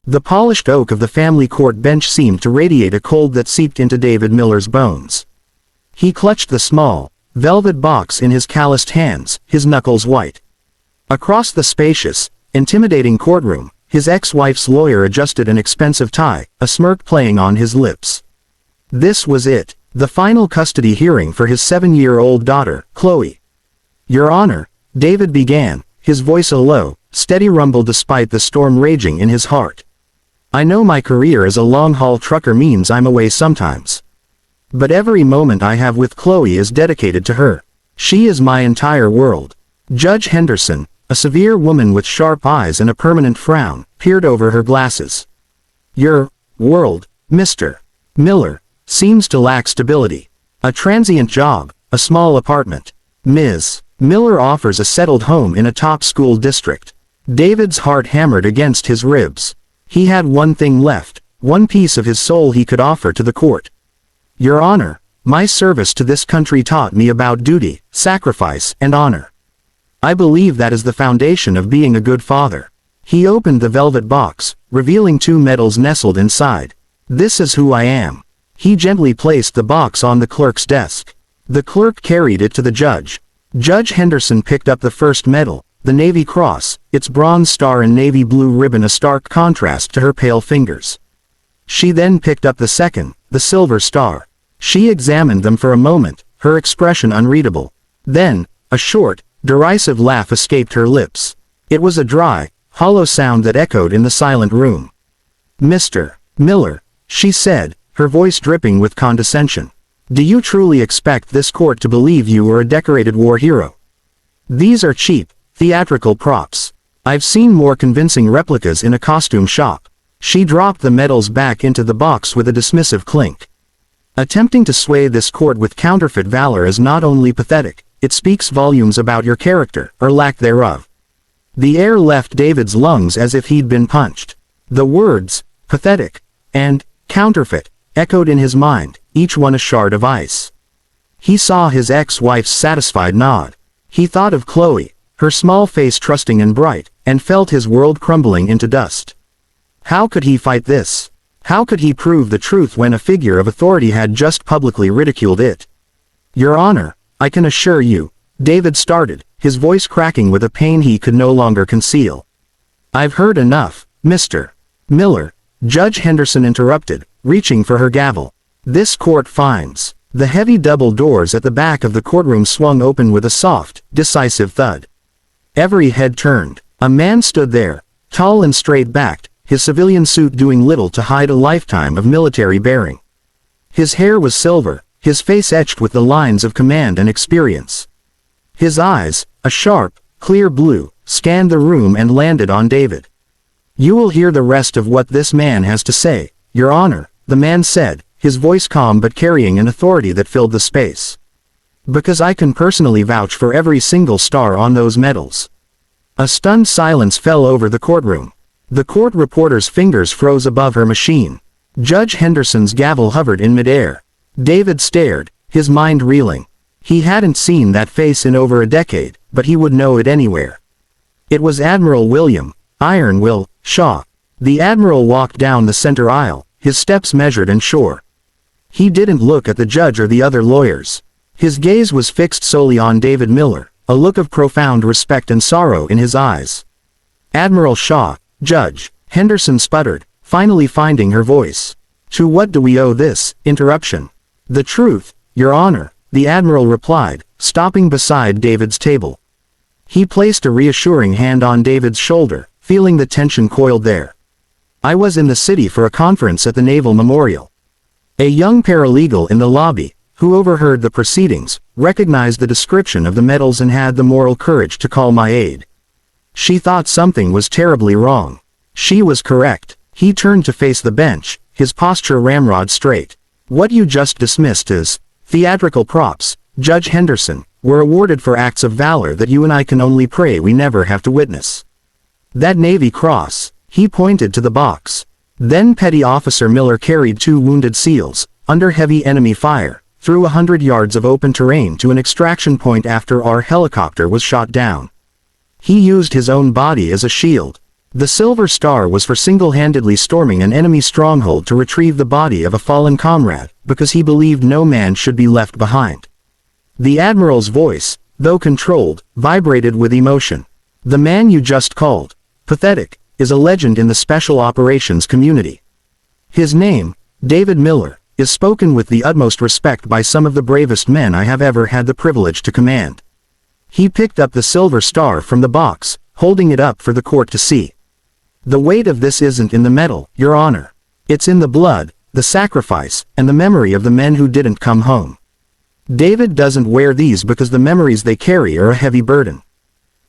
The polished oak of the family court bench seemed to radiate a cold that seeped into David Miller's bones. He clutched the small, velvet box in his calloused hands, his knuckles white. Across the spacious, intimidating courtroom, his ex-wife's lawyer adjusted an expensive tie, a smirk playing on his lips. This was it, the final custody hearing for his 7-year-old daughter, Chloe. "Your Honor," David began, his voice a low, steady rumble despite the storm raging in his heart. "I know my career as a long-haul trucker means I'm away sometimes. But every moment I have with Chloe is dedicated to her. She is my entire world." Judge Henderson, a severe woman with sharp eyes and a permanent frown, peered over her glasses. "Your world, Mr. Miller, seems to lack stability. A transient job, a small apartment. Ms. Miller offers a settled home in a top school district." David's heart hammered against his ribs. He had one thing left, one piece of his soul he could offer to the court. "Your Honor, my service to this country taught me about duty, sacrifice, and honor. I believe that is the foundation of being a good father." He opened the velvet box, revealing 2 medals nestled inside. "This is who I am." He gently placed the box on the clerk's desk. The clerk carried it to the judge. Judge Henderson picked up the first medal, the Navy Cross, its bronze star and navy blue ribbon a stark contrast to her pale fingers. She then picked up the second, the Silver Star. She examined them for a moment, her expression unreadable. Then, a short, derisive laugh escaped her lips. It was a dry, hollow sound that echoed in the silent room. "Mr. Miller," she said, her voice dripping with condescension. "Do you truly expect this court to believe you are a decorated war hero? These are cheap, theatrical props. I've seen more convincing replicas in a costume shop." She dropped the medals back into the box with a dismissive clink. "Attempting to sway this court with counterfeit valor is not only pathetic, it speaks volumes about your character, or lack thereof." The air left David's lungs as if he'd been punched. The words, pathetic, and counterfeit, echoed in his mind, each one a shard of ice. He saw his ex-wife's satisfied nod. He thought of Chloe, her small face trusting and bright, and felt his world crumbling into dust. How could he fight this? How could he prove the truth when a figure of authority had just publicly ridiculed it? "Your Honor, I can assure you," David started, his voice cracking with a pain he could no longer conceal. "I've heard enough, Mr. Miller," Judge Henderson interrupted, reaching for her gavel. "This court finds." The heavy double doors at the back of the courtroom swung open with a soft, decisive thud. Every head turned. A man stood there, tall and straight-backed, his civilian suit doing little to hide a lifetime of military bearing. His hair was silver, his face etched with the lines of command and experience. His eyes, a sharp, clear blue, scanned the room and landed on David. "You will hear the rest of what this man has to say, Your Honor," the man said, his voice calm but carrying an authority that filled the space. "Because I can personally vouch for every single star on those medals." A stunned silence fell over the courtroom. The court reporter's fingers froze above her machine. Judge Henderson's gavel hovered in midair. David stared, his mind reeling. He hadn't seen that face in over a decade, but he would know it anywhere. It was Admiral William, Iron Will, Shaw. The Admiral walked down the center aisle, his steps measured and sure. He didn't look at the judge or the other lawyers. His gaze was fixed solely on David Miller, a look of profound respect and sorrow in his eyes. "Admiral Shaw, Judge," Henderson sputtered, finally finding her voice. "To what do we owe this interruption?" "The truth, Your Honor," the Admiral replied, stopping beside David's table. He placed a reassuring hand on David's shoulder, feeling the tension coiled there. "I was in the city for a conference at the Naval Memorial." A young paralegal in the lobby, who overheard the proceedings, recognized the description of the medals and had the moral courage to call my aid. She thought something was terribly wrong. She was correct. He turned to face the bench, his posture ramrod straight. "What you just dismissed as theatrical props, Judge Henderson, were awarded for acts of valor that you and I can only pray we never have to witness. That Navy Cross," he pointed to the box. Then Petty Officer Miller carried 2 wounded SEALs, under heavy enemy fire, through 100 yards of open terrain to an extraction point after our helicopter was shot down. He used his own body as a shield. The Silver Star was for single-handedly storming an enemy stronghold to retrieve the body of a fallen comrade, because he believed no man should be left behind. The Admiral's voice, though controlled, vibrated with emotion. The man you just called pathetic is a legend in the special operations community. His name, David Miller, is spoken with the utmost respect by some of the bravest men I have ever had the privilege to command. He picked up the Silver Star from the box, holding it up for the court to see. The weight of this isn't in the metal, Your Honor. It's in the blood, the sacrifice, and the memory of the men who didn't come home. David doesn't wear these because the memories they carry are a heavy burden.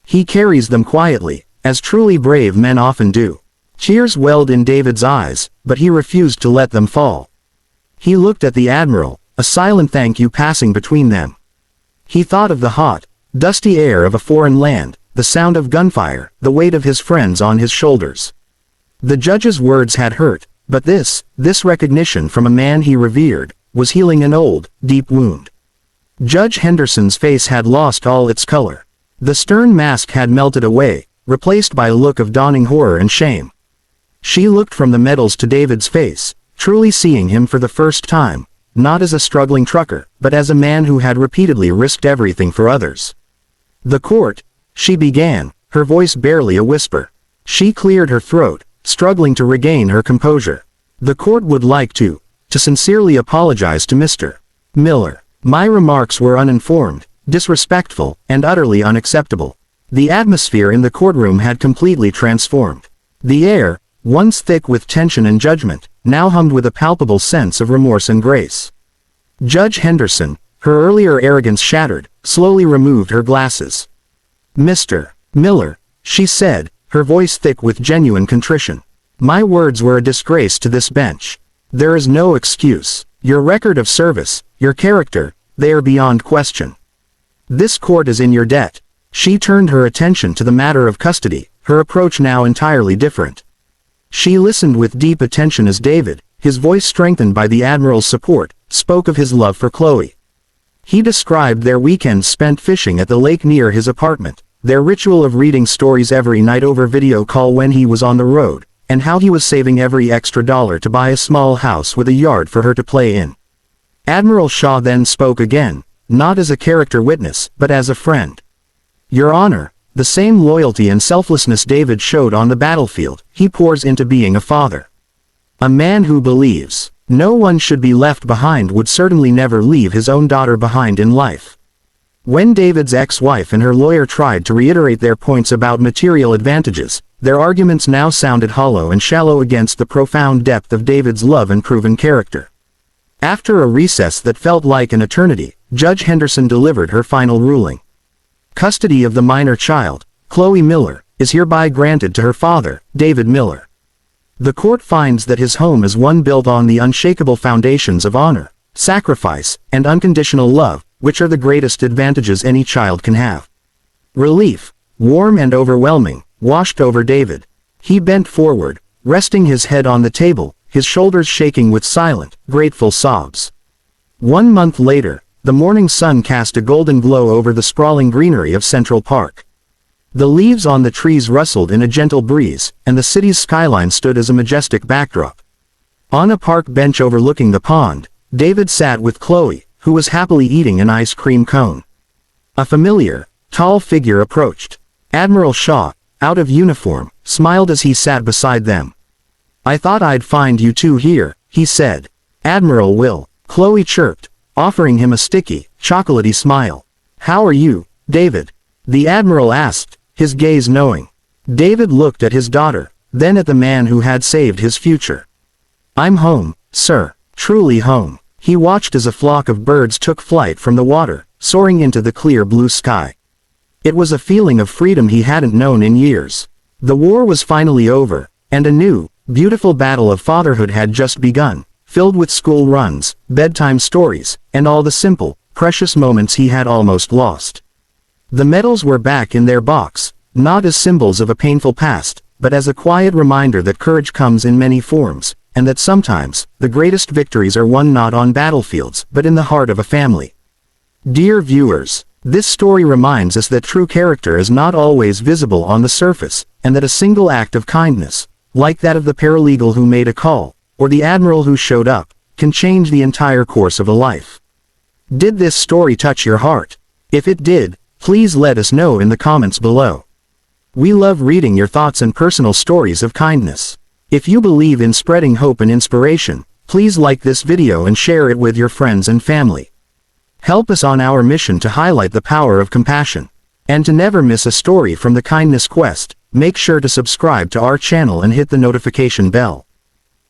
He carries them quietly, as truly brave men often do. Tears welled in David's eyes, but he refused to let them fall. He looked at the Admiral, a silent thank you passing between them. He thought of the hot, dusty air of a foreign land, the sound of gunfire, the weight of his friends on his shoulders. The judge's words had hurt, but this recognition from a man he revered, was healing an old, deep wound. Judge Henderson's face had lost all its color. The stern mask had melted away, replaced by a look of dawning horror and shame. She looked from the medals to David's face, truly seeing him for the first time, not as a struggling trucker, but as a man who had repeatedly risked everything for others. The court, she began, her voice barely a whisper. She cleared her throat, struggling to regain her composure. The court would like to sincerely apologize to Mr. Miller. My remarks were uninformed, disrespectful, and utterly unacceptable. The atmosphere in the courtroom had completely transformed. The air, once thick with tension and judgment, now hummed with a palpable sense of remorse and grace. Judge Henderson, her earlier arrogance shattered, slowly removed her glasses. Mr. Miller, she said, her voice thick with genuine contrition. My words were a disgrace to this bench. There is no excuse. Your record of service, your character, they are beyond question. This court is in your debt. She turned her attention to the matter of custody, her approach now entirely different. She listened with deep attention as David, his voice strengthened by the Admiral's support, spoke of his love for Chloe. He described their weekends spent fishing at the lake near his apartment, their ritual of reading stories every night over video call when he was on the road, and how he was saving every extra dollar to buy a small house with a yard for her to play in. Admiral Shaw then spoke again, not as a character witness, but as a friend. Your Honor, the same loyalty and selflessness David showed on the battlefield, he pours into being a father. A man who believes no one should be left behind would certainly never leave his own daughter behind in life. When David's ex-wife and her lawyer tried to reiterate their points about material advantages, their arguments now sounded hollow and shallow against the profound depth of David's love and proven character. After a recess that felt like an eternity, Judge Henderson delivered her final ruling. Custody of the minor child, Chloe Miller, is hereby granted to her father, David Miller. The court finds that his home is one built on the unshakable foundations of honor, sacrifice, and unconditional love, which are the greatest advantages any child can have. Relief, warm and overwhelming, washed over David. He bent forward, resting his head on the table, his shoulders shaking with silent, grateful sobs. 1 month later, the morning sun cast a golden glow over the sprawling greenery of Central Park. The leaves on the trees rustled in a gentle breeze, and the city's skyline stood as a majestic backdrop. On a park bench overlooking the pond, David sat with Chloe, who was happily eating an ice cream cone. A familiar, tall figure approached. Admiral Shaw, out of uniform, smiled as he sat beside them. I thought I'd find you two here, he said. Admiral Will, Chloe chirped, offering him a sticky, chocolatey smile. How are you, David? The Admiral asked, his gaze knowing. David looked at his daughter, then at the man who had saved his future. I'm home, sir, truly home. He watched as a flock of birds took flight from the water, soaring into the clear blue sky. It was a feeling of freedom he hadn't known in years. The war was finally over, and a new, beautiful battle of fatherhood had just begun, filled with school runs, bedtime stories, and all the simple, precious moments he had almost lost. The medals were back in their box, not as symbols of a painful past, but as a quiet reminder that courage comes in many forms, and that sometimes, the greatest victories are won not on battlefields, but in the heart of a family. Dear viewers, This story reminds us that true character is not always visible on the surface, and that a single act of kindness, like that of the paralegal who made a call, or the admiral who showed up, can change the entire course of a life. Did this story touch your heart? If it did, please let us know in the comments below. We love reading your thoughts and personal stories of kindness. If you believe in spreading hope and inspiration, please like this video and share it with your friends and family. Help us on our mission to highlight the power of compassion. And to never miss a story from the Kindness Quest, make sure to subscribe to our channel and hit the notification bell.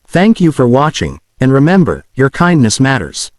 Thank you for watching, and remember, your kindness matters.